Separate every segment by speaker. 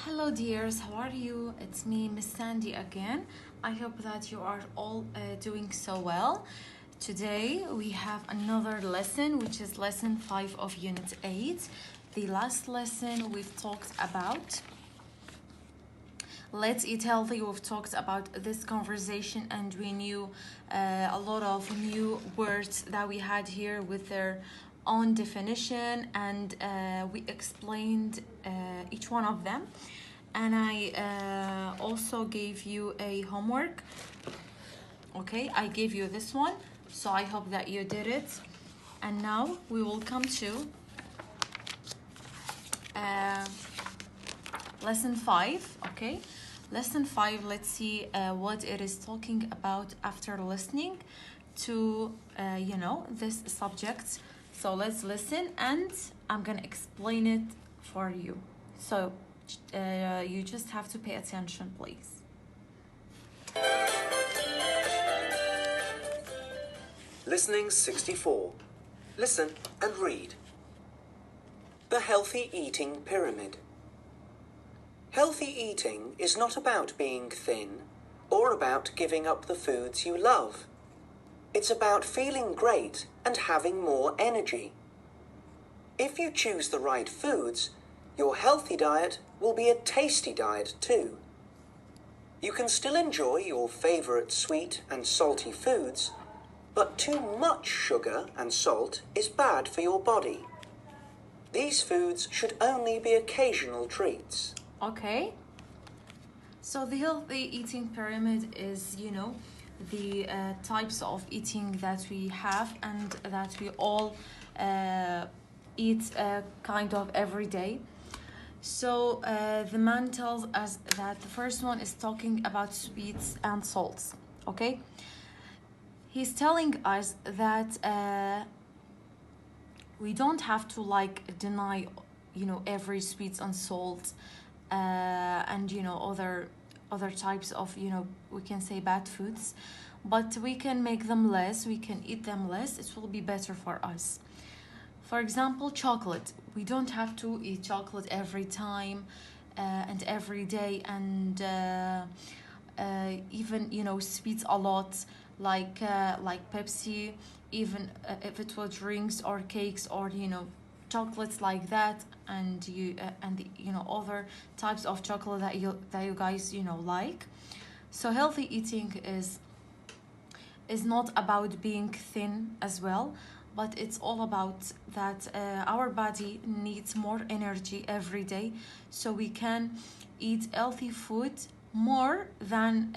Speaker 1: Hello dears, how are you? It's me, Miss Sandy again. I hope that you are all doing so well. Today we have another lesson, which is lesson 5 of unit 8. The last lesson we've talked about Let's Eat Healthy. We've talked about this conversation and we knew a lot of new words that we had here with their own definition, and we explained each one of them. And I also gave you a homework. Okay, I gave you this one, so I hope that you did it. And now we will come to lesson 5. Okay, lesson 5, let's see what it is talking about after listening to this subject. So let's listen and I'm gonna explain it for you. So you just have to pay attention, please.
Speaker 2: Listening 64. Listen and read. The Healthy Eating Pyramid. Healthy eating is not about being thin or about giving up the foods you love. It's about feeling great and having more energy. If you choose the right foods, your healthy diet will be a tasty diet too. You can still enjoy your favorite sweet and salty foods, but too much sugar and salt is bad for your body. These foods should only be occasional treats.
Speaker 1: Okay. So the healthy eating pyramid is, the types of eating that we have and that we all eat kind of every day. So the man tells us that the first one is talking about sweets and salts. Okay. He's telling us that we don't have to deny, every sweets and salt and other types of we can say bad foods, but we can make them less, we can eat them less. It will be better for us. For example, chocolate. We don't have to eat chocolate every time and every day, and even sweets a lot, like Pepsi, even if it was drinks or cakes or chocolates like that, and other types of chocolate that you guys like. So healthy eating is not about being thin as well, but it's all about that our body needs more energy every day, so we can eat healthy food more than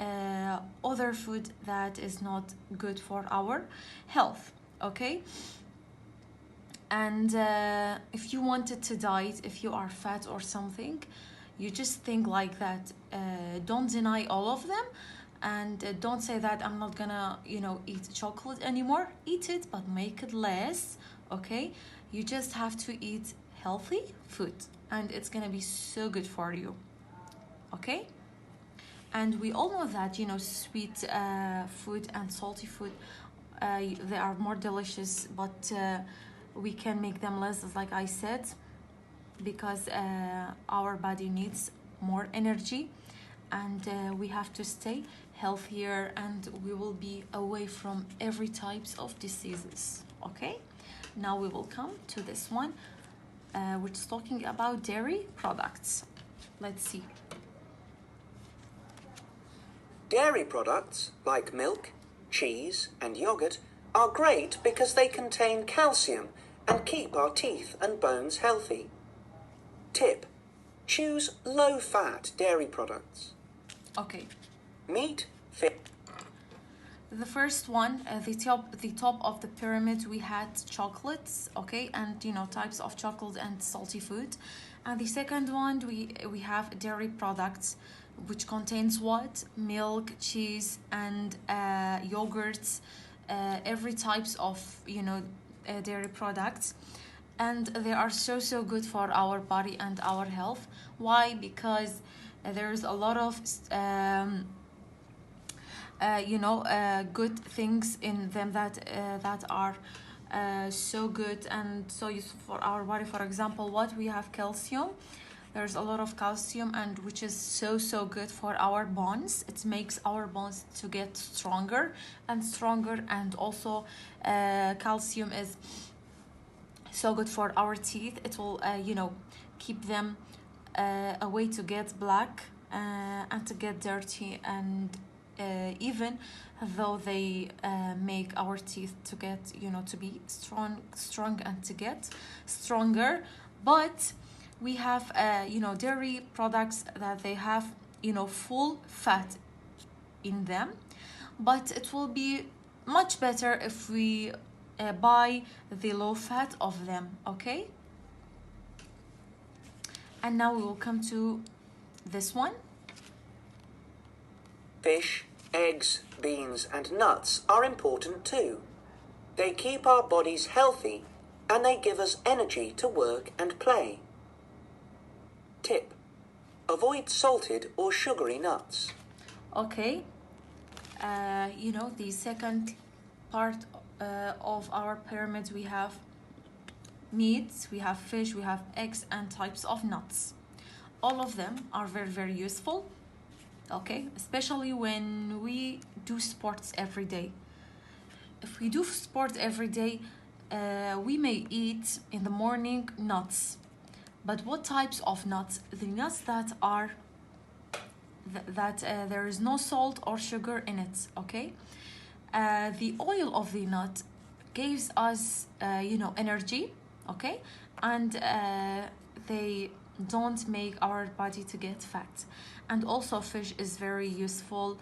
Speaker 1: other food that is not good for our health. Okay. And if you wanted to diet, if you are fat or something, you just think like that. Don't deny all of them, and don't say that I'm not gonna eat chocolate anymore. Eat it, but make it less. Okay. You just have to eat healthy food and it's gonna be so good for you. Okay. And we all know that sweet food and salty food, they are more delicious, but we can make them less, like I said, because our body needs more energy, and we have to stay healthier, and we will be away from every types of diseases. Okay. Now we will come to this one, which is talking about dairy products. Let's see.
Speaker 2: Dairy products like milk, cheese, and yogurt are great because they contain calcium and keep our teeth and bones healthy. Tip: choose low-fat dairy products.
Speaker 1: Okay.
Speaker 2: Meat, fish.
Speaker 1: The first one, the top of the pyramid, we had chocolates, okay, and types of chocolate and salty food. And the second one, we have dairy products, which contains what? Milk, cheese, and yogurts, every types of dairy products, and they are so good for our body and our health. Why? Because there's a lot of good things in them that are so good and so useful for our body. For example, what we have calcium, there's a lot of calcium, and which is so good for our bones. It makes our bones to get stronger and stronger. And also calcium is so good for our teeth. It will keep them away to get black and to get dirty, and even though they make our teeth to get to be strong and to get stronger. But we have dairy products that they have full fat in them, but it will be much better if we buy the low fat of them. Okay, and now we will come to this one.
Speaker 2: Fish, eggs, beans, and nuts are important too. They keep our bodies healthy and they give us energy to work and play. Tip: avoid salted or sugary nuts.
Speaker 1: Okay, the second part of our pyramid, we have meats, we have fish, we have eggs, and types of nuts. All of them are very useful. Okay, especially when we do sports every day. If we do sports every day, we may eat in the morning nuts. But what types of nuts? The nuts that are there is no salt or sugar in it. Okay, the oil of the nut gives us energy. Okay, and they don't make our body to get fat. And also fish is very useful.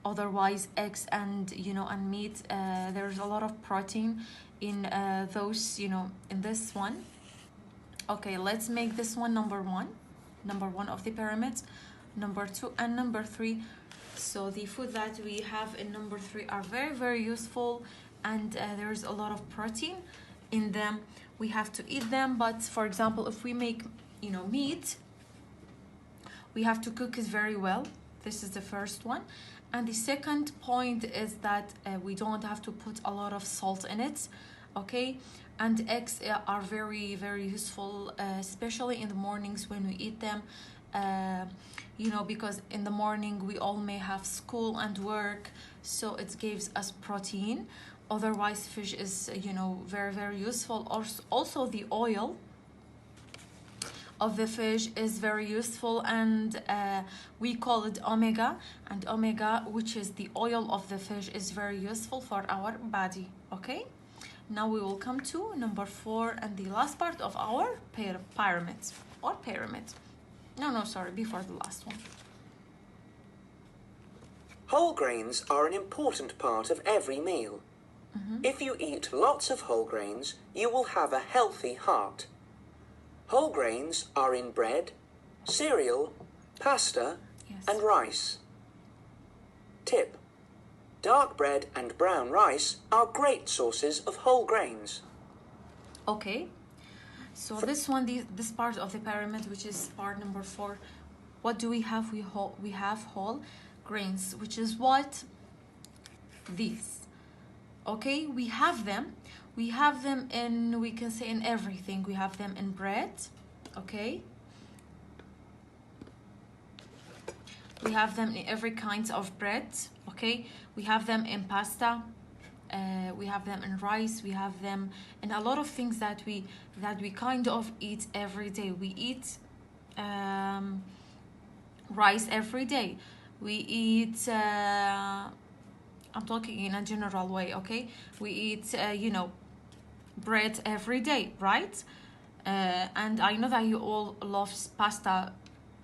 Speaker 1: Otherwise eggs and and meat, there's a lot of protein in those in this one. Okay, let's make this one number one of the pyramid, number 2 and number 3. So the food that we have in number 3 are very useful, and there's a lot of protein in them. We have to eat them. But for example, if we make meat, we have to cook it very well. This is the first one. And the second point is that we don't have to put a lot of salt in it. Okay, and eggs are very useful, especially in the mornings when we eat them. Because in the morning we all may have school and work, so it gives us protein. Otherwise fish is very useful. Also the oil of the fish is very useful, and we call it omega. And omega, which is the oil of the fish, is very useful for our body. Okay, now we will come to number 4 and the last part of our pyramid. No, sorry, before the last one.
Speaker 2: Whole grains are an important part of every meal. If you eat lots of whole grains, you will have a healthy heart. Whole grains are in bread, cereal, pasta, and rice. Tip: dark bread and brown rice are great sources of whole grains.
Speaker 1: Okay, so this part of the pyramid, which is part number 4, what do we have? We have whole grains, which is what? These. Okay, we have them in, we can say, in everything. We have them in bread. Okay, we have them in every kind of bread. Okay, we have them in pasta, we have them in rice, we have them in a lot of things that we kind of eat every day. We eat rice every day. We eat I'm talking in a general way. Okay, we eat bread every day, right? And I know that you all love pasta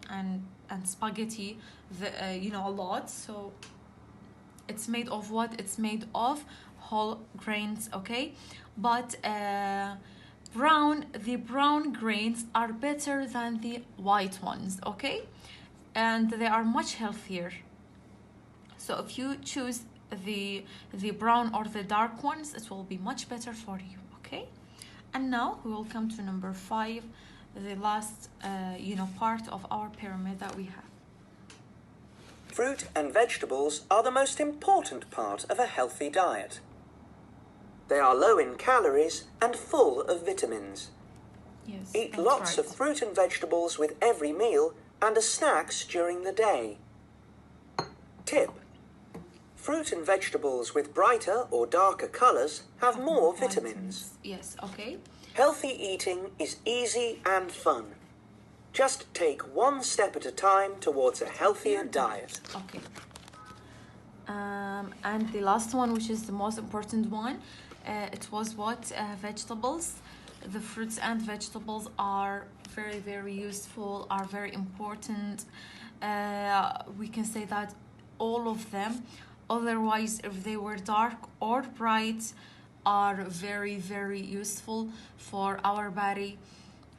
Speaker 1: and spaghetti a lot. So it's made of what? It's made of whole grains. Okay, but the brown grains are better than the white ones. Okay, and they are much healthier. So if you choose the brown or the dark ones, it will be much better for you. Okay, and now we will come to number 5, the last part of our pyramid that we have.
Speaker 2: Fruit and vegetables are the most important part of a healthy diet. They are low in calories and full of vitamins.
Speaker 1: Yes,
Speaker 2: Eat
Speaker 1: that's
Speaker 2: lots
Speaker 1: right.
Speaker 2: of fruit and vegetables with every meal and as snacks during the day. Tip: fruit and vegetables with brighter or darker colours have more vitamins.
Speaker 1: Yes, okay.
Speaker 2: Healthy eating is easy and fun. Just take one step at a time towards a healthier diet.
Speaker 1: Okay. And the last one, which is the most important one, it was what? Vegetables. The fruits and vegetables are very, very useful, are very important. We can say that all of them, otherwise, if they were dark or bright, are very, very useful for our body,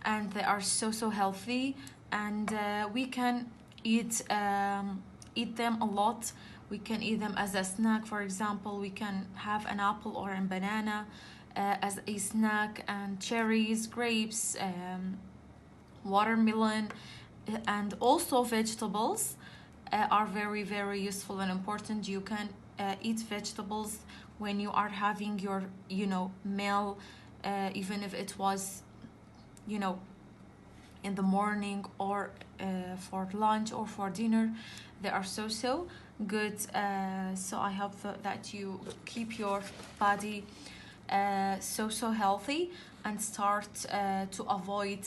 Speaker 1: and they are so, so healthy. And we can eat them a lot. We can eat them as a snack. For example, we can have an apple or a banana as a snack, and cherries, grapes, watermelon, and also vegetables are very, very useful and important. You can eat vegetables when you are having your meal, even if it was in the morning, or for lunch or for dinner. They are so, so good. So I hope that you keep your body so, so healthy, and start to avoid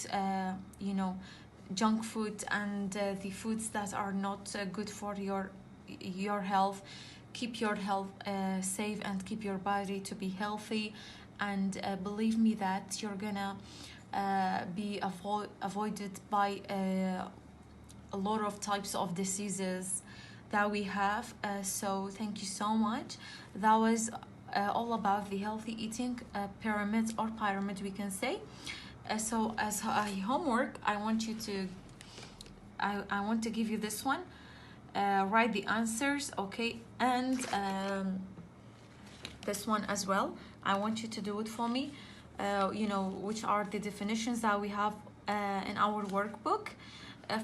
Speaker 1: junk food and the foods that are not good for your health. Keep your health safe, and keep your body to be healthy. And believe me that you're gonna be avoided by a lot of types of diseases that we have. So thank you so much. That was all about the healthy eating pyramid, or pyramid, we can say. So as a homework, I want to give you this one. Write the answers, okay? And this one as well. I want you to do it for me. Which are the definitions that we have in our workbook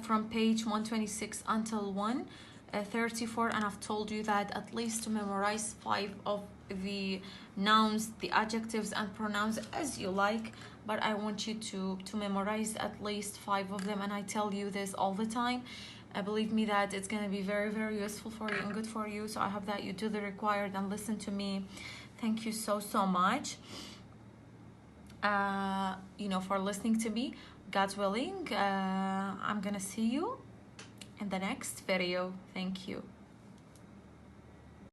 Speaker 1: from page 126 until 134. And I've told you that at least to memorize 5 of the nouns, the adjectives and pronouns, as you like, but I want you to memorize at least 5 of them. And I tell you this all the time. Believe me that it's going to be very, very useful for you and good for you. So I hope that you do the required and listen to me. Thank you so, so much for listening to me. God willing, I'm gonna see you in the next video. Thank you.